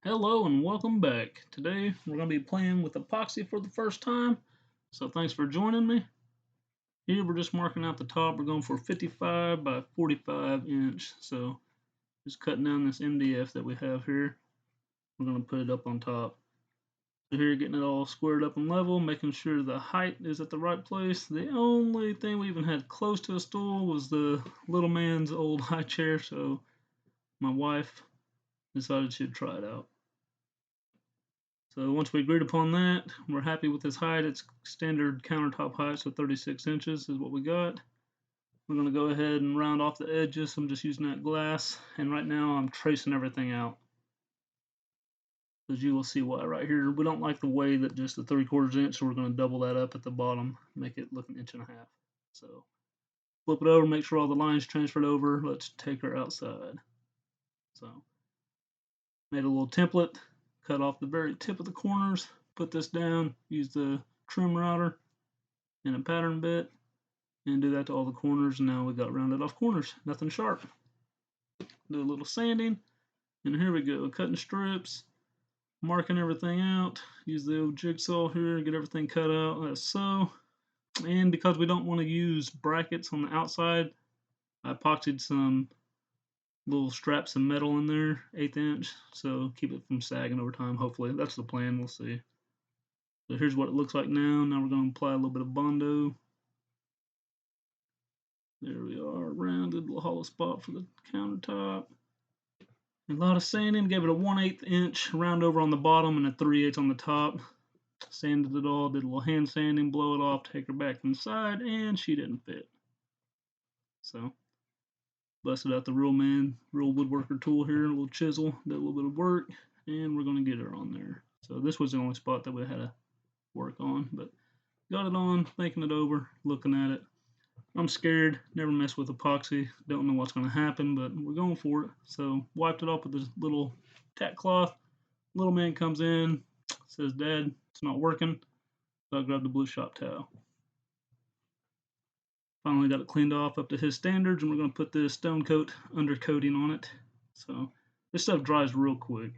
Hello and welcome back. Today we're going to be playing with epoxy for the first time, so thanks for joining me. Here we're just marking out the top. We're going for 55 by 45 inch, so just cutting down this MDF that we have here. We're going to put it up on top. So here getting it all squared up and level, making sure the height is at the right place. The only thing we even had close to a stool was the little man's old high chair, so my wife decided she'd try it out. So once we agreed upon that, we're happy with this height. It's standard countertop height, so 36 inches is what we got. We're going to go ahead and round off the edges. I'm just using that glass, and right now I'm tracing everything out. As you will see why right here. We don't like the way that just the 3/4 inch, so we're going to double that up at the bottom, make it look 1.5 inches. So flip it over, make sure all the lines transferred over. Let's take her outside. So made a little template, cut off the very tip of the corners, put this down, use the trim router and a pattern bit, and do that to all the corners. And now we got rounded off corners, nothing sharp. Do a little sanding, and here we go, cutting strips, marking everything out. Use the old jigsaw here, get everything cut out, as so. And because we don't want to use brackets on the outside, I epoxied some little straps of metal in there, 1/8 inch, so keep it from sagging over time. Hopefully that's the plan. We'll see. So here's what it looks like now. Now we're going to apply a little bit of Bondo. There we are, rounded little hollow spot for the countertop. A lot of sanding. Gave it a 1/8 inch round over on the bottom and a 3/8 on the top. Sanded it all. Did a little hand sanding. Blow it off. Take her back inside, and she didn't fit. So busted out the real woodworker tool here, a little chisel, did a little bit of work, and we're going to get her on there. So this was the only spot that we had to work on, but got it on, thinking it over, looking at it. I'm scared, never mess with epoxy, don't know what's going to happen, but we're going for it. So wiped it off with this little tack cloth. Little man comes in, says, "Dad, it's not working." So I grabbed the blue shop towel. Finally got it cleaned off up to his standards, and we're going to put this stone coat undercoating on it. So this stuff dries real quick,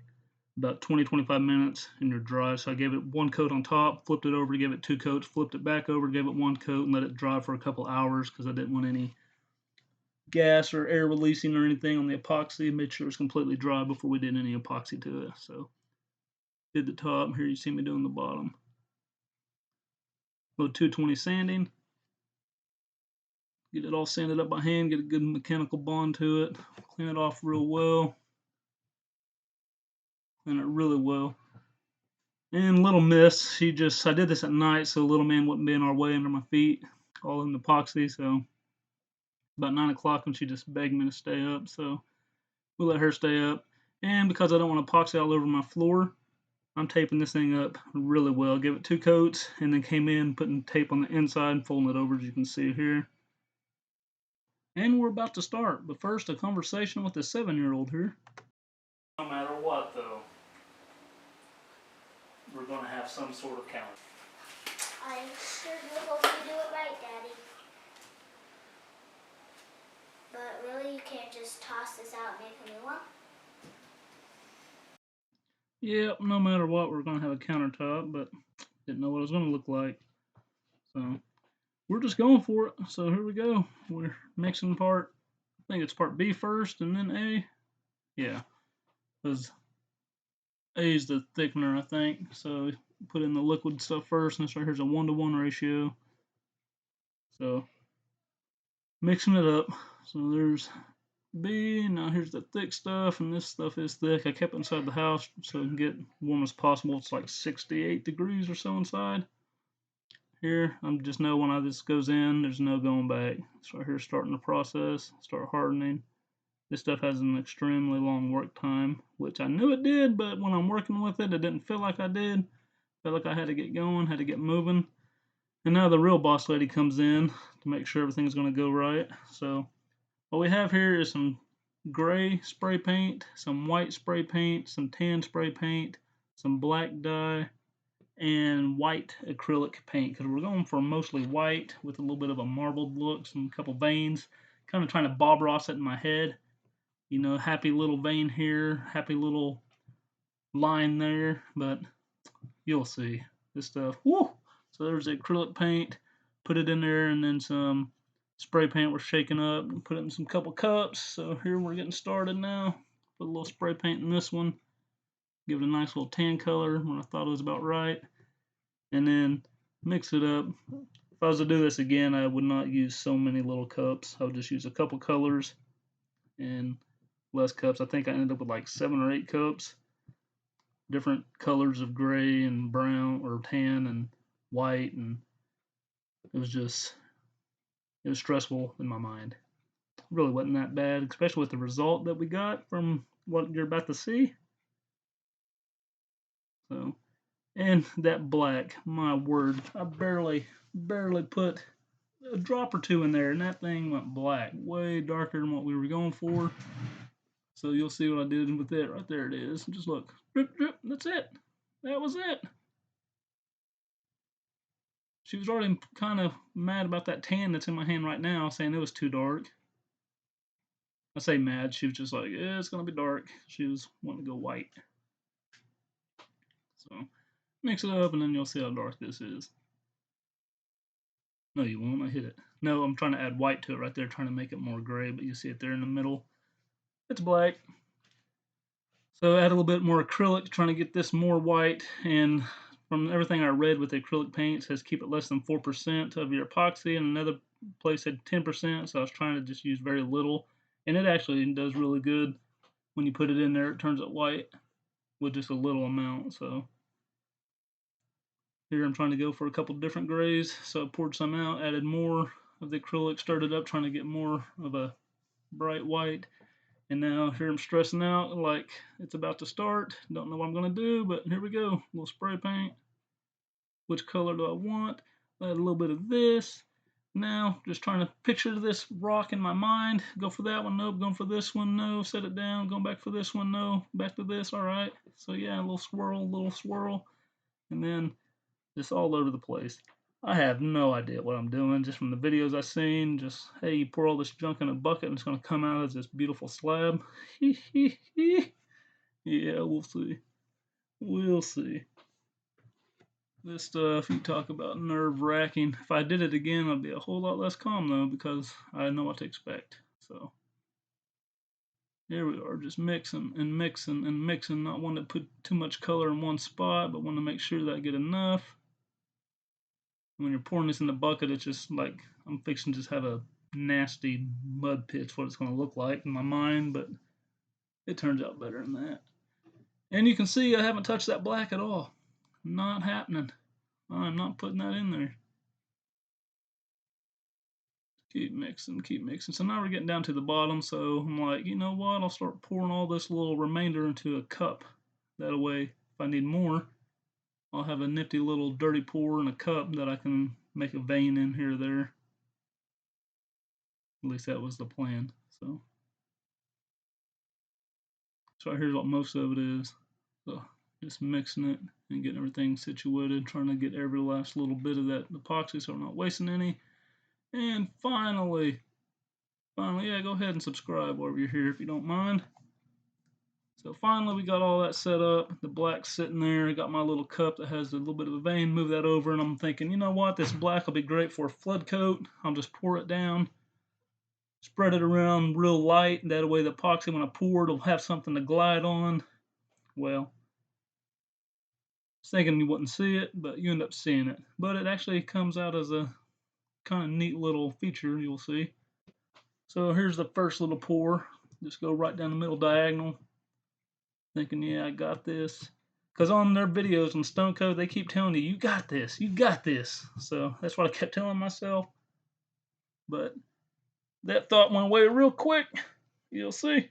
about 20-25 minutes, and you're dry. So I gave it one coat on top, flipped it over, gave it two coats, flipped it back over, gave it one coat, and let it dry for a couple hours because I didn't want any gas or air releasing or anything on the epoxy. Made sure it was completely dry before we did any epoxy to it. So did the top. Here you see me doing the bottom. A little 220 sanding. Get it all sanded up by hand, get a good mechanical bond to it, clean it off real well, clean it really well. And little miss, I did this at night so little man wouldn't be in our way under my feet, all in the epoxy. So about 9 o'clock when she just begged me to stay up, so we'll let her stay up. And because I don't want epoxy all over my floor, I'm taping this thing up really well. Give it two coats, and then came in putting tape on the inside and folding it over, as you can see here. And we're about to start, but first a conversation with a 7-year-old here. No matter what, though, we're going to have some sort of calendar. I sure do hope you do it right, Daddy. But really, you can't just toss this out and make a new one? Yep, no matter what, we're going to have a countertop, but didn't know what it was going to look like. So we're just going for it. So here we go. We're mixing part, I think it's part B first and then A. Yeah, because A is the thickener, I think. So put in the liquid stuff first, and this right here's a 1-to-1 ratio. So mixing it up. So there's B. Now here's the thick stuff, and this stuff is thick. I kept it inside the house so it can get warm as possible. It's like 68 degrees or so inside. Here, I just know when this goes in, there's no going back. It's right here starting the process, start hardening. This stuff has an extremely long work time, which I knew it did, but when I'm working with it, it didn't feel like I did. Felt like I had to get going, had to get moving. And now the real boss lady comes in to make sure everything's going to go right. So what we have here is some gray spray paint, some white spray paint, some tan spray paint, some black dye, and white acrylic paint, because we're going for mostly white with a little bit of a marbled look, some couple veins, kind of trying to Bob Ross it in my head. You know, happy little vein here, happy little line there, but you'll see this stuff. Woo! So there's the acrylic paint, put it in there, and then some spray paint we're shaking up and put it in some couple cups. So here we're getting started now. Put a little spray paint in this one, give it a nice little tan color when I thought it was about right, and then mix it up. If I was to do this again, I would not use so many little cups. I would just use a couple colors and less cups. I think I ended up with like 7 or 8 cups, different colors of gray and brown or tan and white, and it was stressful in my mind. It really wasn't that bad, especially with the result that we got from what you're about to see. So, and that black, my word, I barely put a drop or two in there, and that thing went black, way darker than what we were going for. So you'll see what I did with it. Right there it is. Just look, drip, drip. That's it. That was it. She was already kind of mad about that tan that's in my hand right now, saying it was too dark. I say mad. She was just like, yeah, it's gonna be dark. She was wanting to go white. So mix it up, and then you'll see how dark this is. No, you won't. I hit it. No, I'm trying to add white to it right there, trying to make it more gray, but you see it there in the middle. It's black. So add a little bit more acrylic, trying to get this more white. And from everything I read with the acrylic paint, it says keep it less than 4% of your epoxy, and another place said 10%. So I was trying to just use very little, and it actually does really good when you put it in there. It turns it white with just a little amount. So here I'm trying to go for a couple different grays. So I poured some out, added more of the acrylic, stirred it up, trying to get more of a bright white. And now here I'm stressing out like it's about to start. Don't know what I'm going to do, but here we go. A little spray paint. Which color do I want? Add a little bit of this. Now, just trying to picture this rock in my mind. Go for that one, nope. Going for this one, no. Set it down. Going back for this one, no. Back to this, all right. So yeah, a little swirl. And then just all over the place. I have no idea what I'm doing, just from the videos I've seen. Just, hey, you pour all this junk in a bucket and it's going to come out as this beautiful slab. Yeah, we'll see. We'll see. This stuff, you talk about nerve-wracking. If I did it again, I'd be a whole lot less calm, though, because I know what to expect. So, here we are, just mixing and mixing and mixing. Not wanting to put too much color in one spot, but want to make sure that I get enough. When you're pouring this in the bucket, it's just like I'm fixing to just have a nasty mud pit. It's what it's going to look like in my mind, but it turns out better than that. And you can see I haven't touched that black at all. Not happening. I'm not putting that in there. Keep mixing, keep mixing. So now we're getting down to the bottom. So I'm like, you know what? I'll start pouring all this little remainder into a cup. That way, if I need more, I'll have a nifty little dirty pour in a cup that I can make a vein in here or there. At least that was the plan. So here's what most of it is. So just mixing it and getting everything situated, trying to get every last little bit of that epoxy so I'm not wasting any. And finally, yeah, go ahead and subscribe while you're here if you don't mind. So finally we got all that set up. The black's sitting there. I got my little cup that has a little bit of a vein. Move that over, and I'm thinking, you know what? This black will be great for a flood coat. I'll just pour it down, spread it around real light. That way the epoxy, when I pour it, will have something to glide on. Well, I was thinking you wouldn't see it, but you end up seeing it. But it actually comes out as a kind of neat little feature, you'll see. So here's the first little pour. Just go right down the middle diagonal. Thinking, yeah, I got this. Because on their videos on Stone Code, they keep telling you, you got this, you got this. So that's what I kept telling myself. But that thought went away real quick. You'll see.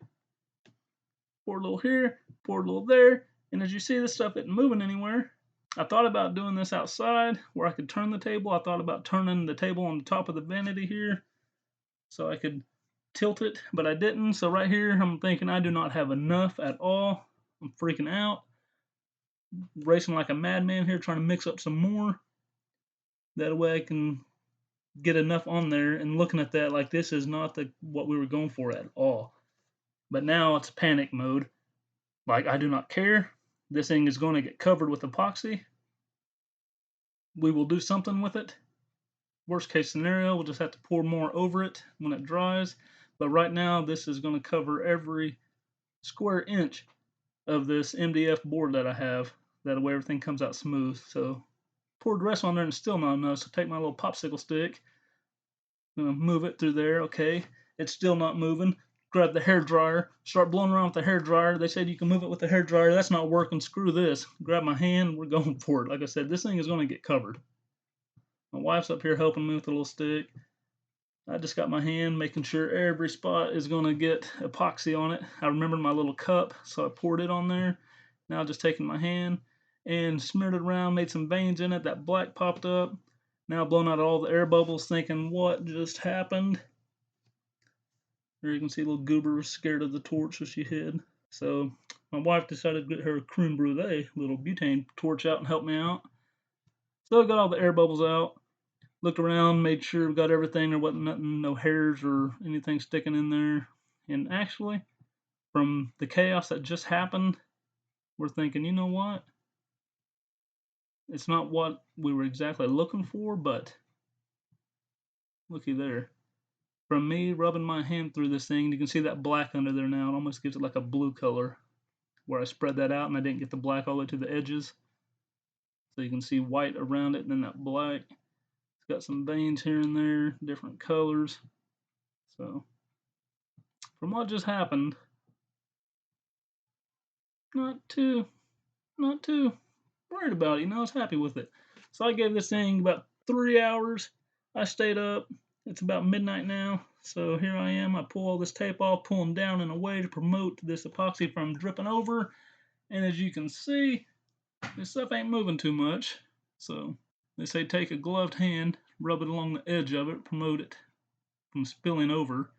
Pour a little here, pour a little there. And as you see, this stuff isn't moving anywhere. I thought about doing this outside where I could turn the table. I thought about turning the table on the top of the vanity here so I could tilt it, but I didn't. So right here, I'm thinking I do not have enough at all. I'm freaking out. Racing like a madman here, trying to mix up some more. That way I can get enough on there, and looking at that like this is not what we were going for at all. But now it's panic mode. Like, I do not care. this thing is going to get covered with epoxy. We will do something with it. Worst case scenario, we'll just have to pour more over it when it dries. But right now, this is going to cover every square inch of this MDF board that I have. That way everything comes out smooth. So poured the rest on there and it's still not enough. So take my little popsicle stick, move it through there. Okay, it's still not moving. Grab the hair dryer, start blowing around with the hair dryer. They said you can move it with the hair dryer. That's not working. Screw this. Grab my hand. We're going for it. Like I said, this thing is going to get covered. My wife's up here helping me with the little stick. I just got my hand making sure every spot is going to get epoxy on it. I remembered my little cup, so I poured it on there. Now just taking my hand and smeared it around, made some veins in it. That black popped up. Now blowing out all the air bubbles, thinking what just happened. Here you can see little Goober was scared of the torch, so she hid. So my wife decided to get her creme brulee, little butane torch out and help me out. So I got all the air bubbles out. Looked around, made sure we got everything. There wasn't nothing, no hairs or anything sticking in there. And actually, from the chaos that just happened, we're thinking, you know what? It's not what we were exactly looking for, but looky there. From me rubbing my hand through this thing, you can see that black under there now. It almost gives it like a blue color. Where I spread that out and I didn't get the black all the way to the edges. So you can see white around it and then that black. It's got some veins here and there, different colors. So from what just happened, not too worried about it. I was happy with it. So I gave this thing about 3 hours. I stayed up. It's about midnight now. So here I am. I pull all this tape off, pulling down in a way to promote this epoxy from dripping over. And as you can see, this stuff ain't moving too much. So they say take a gloved hand, rub it along the edge of it, promote it from spilling over.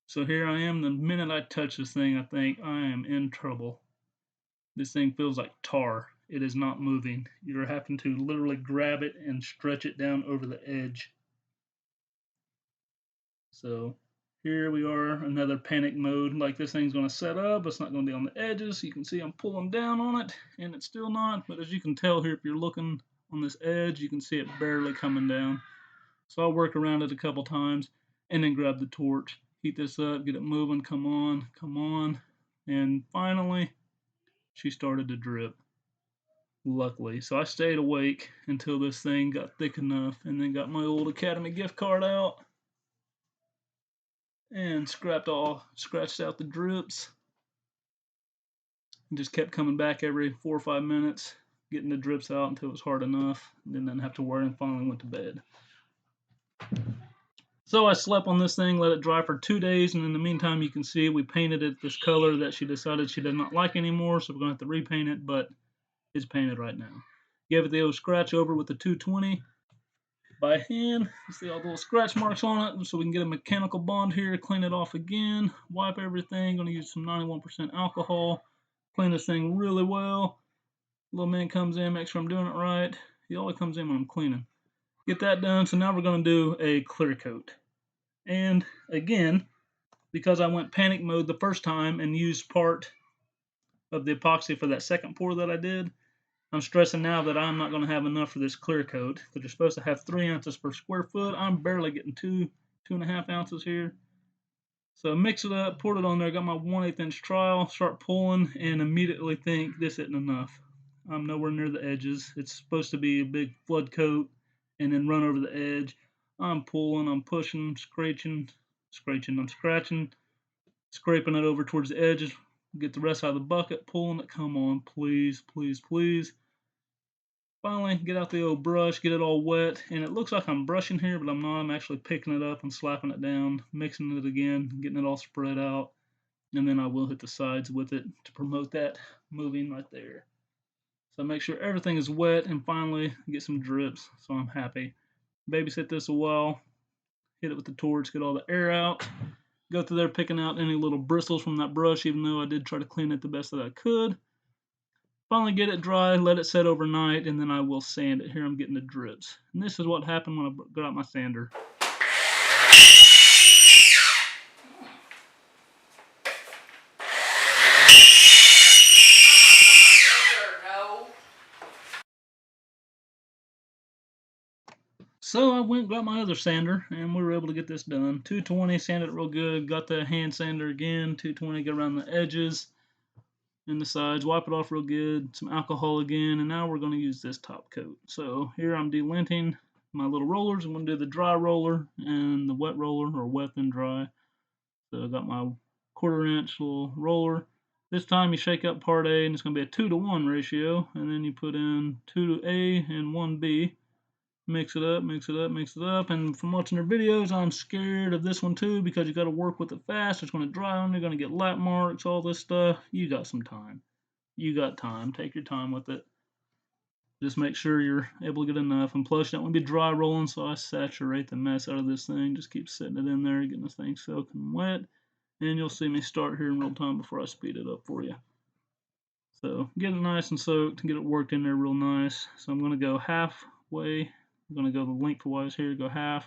So here I am. The minute I touch this thing, I think I am in trouble. This thing feels like tar. It is not moving. You're having to literally grab it and stretch it down over the edge. So here we are, another panic mode. Like this thing's going to set up. It's not going to be on the edges. You can see I'm pulling down on it, and it's still not. But as you can tell here, if you're looking on this edge, you can see it barely coming down. So I'll work around it a couple times, and then grab the torch, heat this up, get it moving. Come on, come on. And finally, she started to drip. Luckily. So I stayed awake until this thing got thick enough, and then got my old Academy gift card out and scratched out the drips, and just kept coming back every 4 or 5 minutes, getting the drips out until it was hard enough, and then didn't have to worry, and finally went to bed. So I slept on this thing, let it dry for 2 days, and in the meantime you can see we painted it this color that she decided she did not like anymore, so we're going to have to repaint it, but it's painted right now. Gave it the old scratch over with the 220 by hand. You see all the little scratch marks on it, so we can get a mechanical bond here, clean it off again, wipe everything. Going to use some 91% alcohol, clean this thing really well. Little man comes in, make sure I'm doing it right. He always comes in when I'm cleaning. Get that done. So now we're going to do a clear coat. And again, because I went panic mode the first time and used part of the epoxy for that second pour that I did, I'm stressing now that I'm not going to have enough for this clear coat, because you're supposed to have 3 ounces per square foot. I'm barely getting 2.5 ounces here. So mix it up, poured it on there, got my 1/8 inch trowel, start pulling, and immediately think this isn't enough. I'm nowhere near the edges. It's supposed to be a big flood coat and then run over the edge. I'm pulling, I'm pushing, scratching, I'm scratching, scraping it over towards the edges, get the rest out of the bucket, pulling it. Come on, please, please, please. Finally, get out the old brush, get it all wet, and it looks like I'm brushing here, but I'm not. I'm actually picking it up and slapping it down, mixing it again, getting it all spread out, and then I will hit the sides with it to promote that moving right there. So make sure everything is wet, and finally get some drips, so I'm happy. Babysit this a while, hit it with the torch, get all the air out, go through there picking out any little bristles from that brush, even though I did try to clean it the best that I could. Finally get it dry, let it set overnight, and then I will sand it. Here I'm getting the drips. And this is what happened when I got out my sander. So I went and got my other sander, and we were able to get this done. 220, sanded it real good. Got the hand sander again. 220, get around the edges and the sides, wipe it off real good. Some alcohol again, and now we're going to use this top coat. So here I'm delinting my little rollers. I'm going to do the dry roller and the wet roller, or wet and dry. So I got my 1/4 inch little roller. This time you shake up part A, and it's going to be a 2-to-1 ratio, and then you put in 2 A and 1B. Mix it up, mix it up, mix it up. And from watching their videos, I'm scared of this one too, because you got to work with it fast. It's going to dry on, you're going to get lap marks, all this stuff. You got some time. You got time. Take your time with it. Just make sure you're able to get enough. And plus, you don't want to be dry rolling, so I saturate the mess out of this thing. Just keep setting it in there, getting this thing soaking wet. And you'll see me start here in real time before I speed it up for you. So get it nice and soaked and get it worked in there real nice. So I'm going to go halfway. I'm going to go the lengthwise here, go half,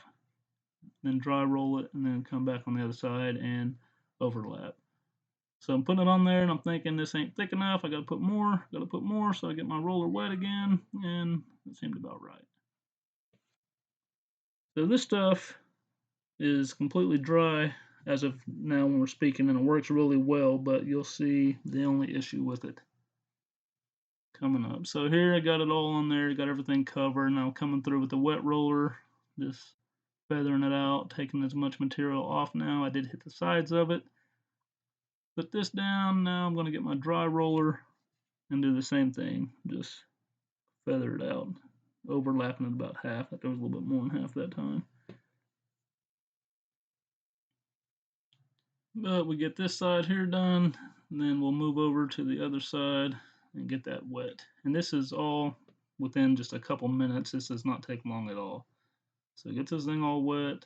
then dry roll it, and then come back on the other side and overlap. So I'm putting it on there, and I'm thinking this ain't thick enough. I got to put more, so I get my roller wet again, and it seemed about right. So this stuff is completely dry as of now when we're speaking, and it works really well, but you'll see the only issue with it coming up. So here I got it all on there, got everything covered. Now coming through with the wet roller, just feathering it out, taking as much material off now. I did hit the sides of it. Put this down. Now I'm going to get my dry roller and do the same thing. Just feather it out, overlapping it about half. There was a little bit more than half that time. But we get this side here done, and then we'll move over to the other side and get that wet. And this is all within just a couple minutes. This does not take long at all. So get this thing all wet,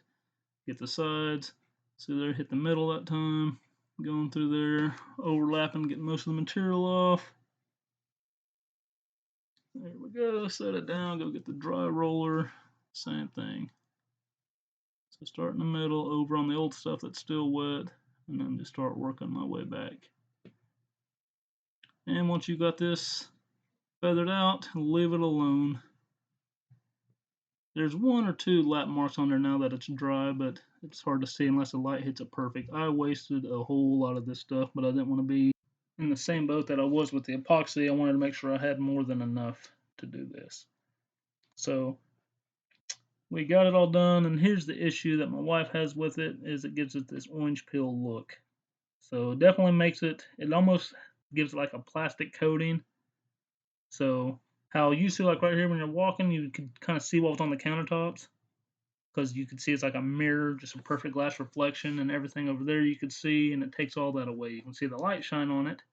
get the sides. See there, hit the middle that time. Going through there, overlapping, getting most of the material off. There we go, set it down, go get the dry roller, same thing. So start in the middle, over on the old stuff that's still wet, and then just start working my way back. And once you got this feathered out, leave it alone. There's 1 or 2 lap marks on there now that it's dry, but it's hard to see unless the light hits it perfect. I wasted a whole lot of this stuff, but I didn't want to be in the same boat that I was with the epoxy. I wanted to make sure I had more than enough to do this. So we got it all done, and here's the issue that my wife has with it, is it gives it this orange peel look. So it definitely makes it, it almost gives it like a plastic coating. So how you see like right here when you're walking, you could kind of see what was on the countertops, because you could see it's like a mirror, just a perfect glass reflection, and everything over there you could see, and it takes all that away. You can see the light shine on it,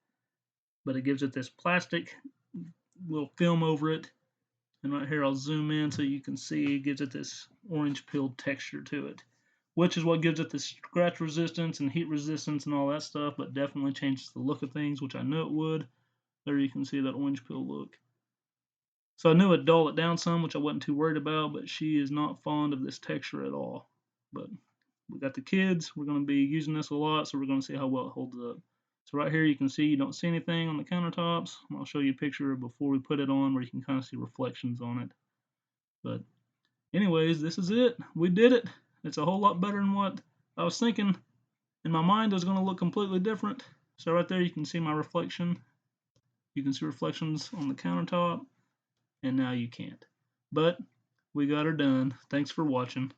but it gives it this plastic little film over it. And right here I'll zoom in so you can see it gives it this orange peeled texture to it, which is what gives it the scratch resistance and heat resistance and all that stuff, but definitely changes the look of things, which I knew it would. There you can see that orange peel look. So I knew it'd dull it down some, which I wasn't too worried about, but she is not fond of this texture at all. But we got the kids, we're going to be using this a lot, so we're going to see how well it holds up. So right here you can see you don't see anything on the countertops. I'll show you a picture before we put it on where you can kind of see reflections on it. But anyways, this is it. We did it. It's a whole lot better than what I was thinking. In my mind, it was going to look completely different. So right there you can see my reflection. You can see reflections on the countertop, and now you can't. But we got her done. Thanks for watching.